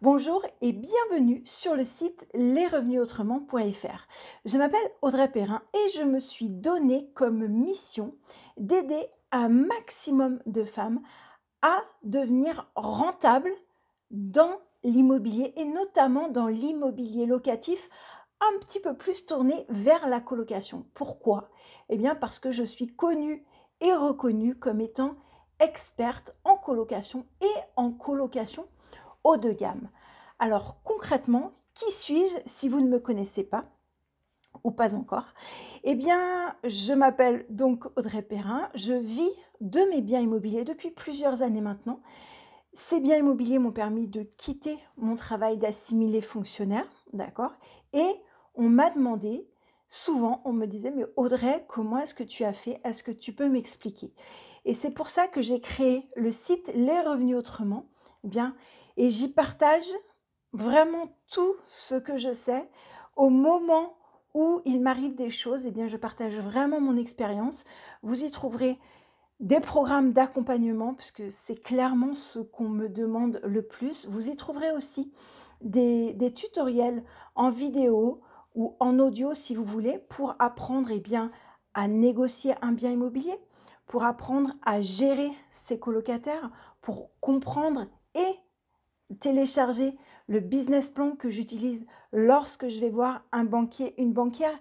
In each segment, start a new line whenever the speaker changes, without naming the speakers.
Bonjour et bienvenue sur le site lesrevenusautrement.fr. Je m'appelle Audrey Perrin et je me suis donné comme mission d'aider un maximum de femmes à devenir rentables dans l'immobilier et notamment dans l'immobilier locatif un petit peu plus tourné vers la colocation. Pourquoi? Eh bien parce que je suis connue et reconnue comme étant experte en colocation et en colocation haut de gamme. Alors concrètement, qui suis-je si vous ne me connaissez pas ou pas encore? Eh bien, je m'appelle donc Audrey Perrin, je vis de mes biens immobiliers depuis plusieurs années maintenant. Ces biens immobiliers m'ont permis de quitter mon travail d'assimilé fonctionnaire, d'accord? Et on m'a demandé, souvent, on me disait, mais Audrey, comment est-ce que tu as fait? Est-ce que tu peux m'expliquer? Et c'est pour ça que j'ai créé le site Les Revenus Autrement, eh bien, et j'y partage vraiment tout ce que je sais. Au moment où il m'arrive des choses, eh bien, je partage vraiment mon expérience. Vous y trouverez des programmes d'accompagnement, puisque c'est clairement ce qu'on me demande le plus. Vous y trouverez aussi des tutoriels en vidéo ou en audio, si vous voulez, pour apprendre eh bien, à négocier un bien immobilier, pour apprendre à gérer ses colocataires, pour comprendre et télécharger le business plan que j'utilise lorsque je vais voir un banquier, une banquière.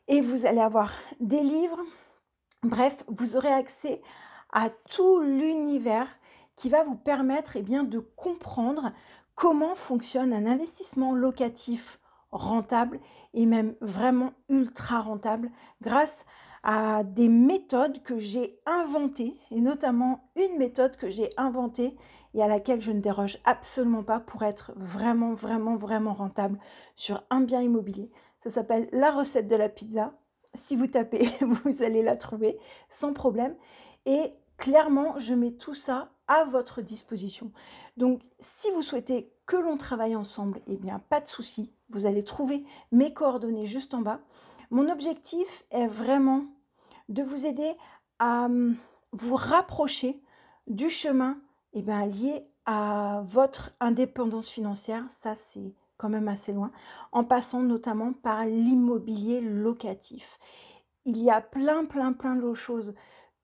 Et vous allez avoir des livres. Bref, vous aurez accès à tout l'univers qui va vous permettre eh bien, de comprendre comment fonctionne un investissement locatif rentable et même vraiment ultra rentable grâce à des méthodes que j'ai inventées et notamment une méthode que j'ai inventée et à laquelle je ne déroge absolument pas pour être vraiment rentable sur un bien immobilier. Ça s'appelle la recette de la pizza. Si vous tapez, vous allez la trouver sans problème. Et clairement, je mets tout ça à votre disposition. Donc, si vous souhaitez que l'on travaille ensemble, eh bien, pas de souci. Vous allez trouver mes coordonnées juste en bas. Mon objectif est vraiment de vous aider à vous rapprocher du chemin eh bien, lié à votre indépendance financière. Ça, c'est quand même assez loin, en passant notamment par l'immobilier locatif. Il y a plein de choses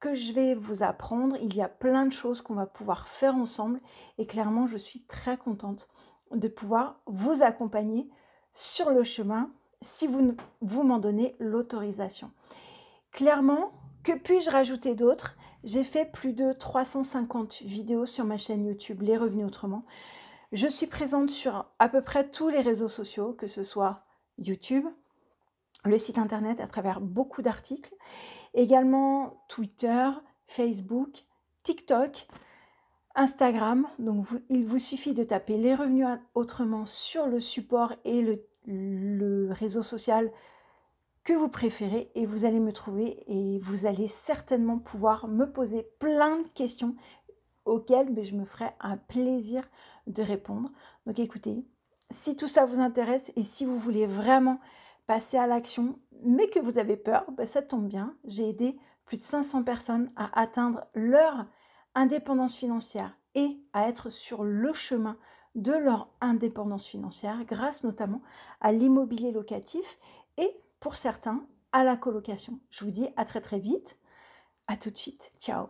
que je vais vous apprendre. Il y a plein de choses qu'on va pouvoir faire ensemble. Et clairement, je suis très contente de pouvoir vous accompagner sur le chemin si vous m'en donnez l'autorisation. Clairement, que puis-je rajouter d'autre? J'ai fait plus de 350 vidéos sur ma chaîne YouTube Les Revenus Autrement. Je suis présente sur à peu près tous les réseaux sociaux, que ce soit YouTube, le site internet à travers beaucoup d'articles, également Twitter, Facebook, TikTok, Instagram. Donc il vous suffit de taper Les Revenus Autrement sur le support et le réseau social que vous préférez et vous allez me trouver et vous allez certainement pouvoir me poser plein de questions auxquelles je me ferai un plaisir de répondre. Donc écoutez, si tout ça vous intéresse et si vous voulez vraiment passer à l'action, mais que vous avez peur, ça tombe bien. J'ai aidé plus de 500 personnes à atteindre leur indépendance financière et à être sur le chemin de leur indépendance financière grâce notamment à l'immobilier locatif et pour certains à la colocation. Je vous dis à très vite. À tout de suite. Ciao.